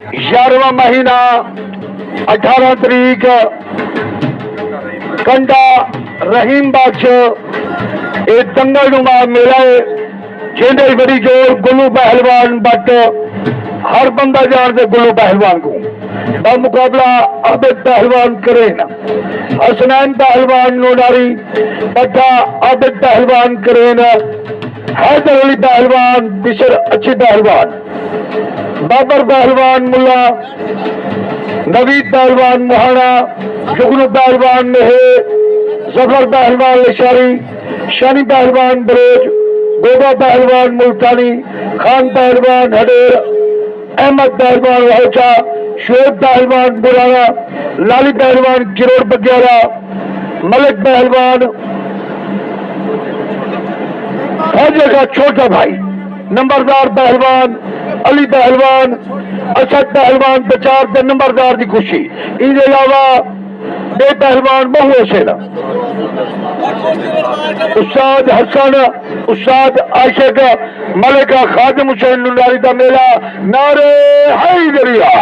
11واں مہینہ 18 تاریخ کنڈا رحیم بخش یہ دنگل نما میلہ ہے جیندے بڑی جوڑ گلو پہلوان بٹ ہر بندہ جان دے گلو پہلوان کو بمقابلہ عابد پہلوان کرین حسنین پہلوان نوناری بٹا عابد پہلوان کرین حیدر علی پہلوان بشر اچھی پہلوان بابر پہلوان ملا نوید پہلوان مہانا جگنو پہلوان مہے ظفر پہلوان لشاری شانی پہلوان بروج گوبا پہلوان ملتانی خان پہلوان ہڈیر احمد پہلوان وحوچا شعیب پہلوان برانا لالی پہلوان کروڑ بگیارہ ملک پہلوان فوجے کا چھوٹا بھائی نمبردار پہلوان علی پہلوان اسد پہلوان بچار دے نمبردار دی خوشی ان علاوہ بے پہلوان بہو سینا استاد حسن استاد عاشق ملکہ خادم حسین نوناری دا میلہ نعرے حیدریہ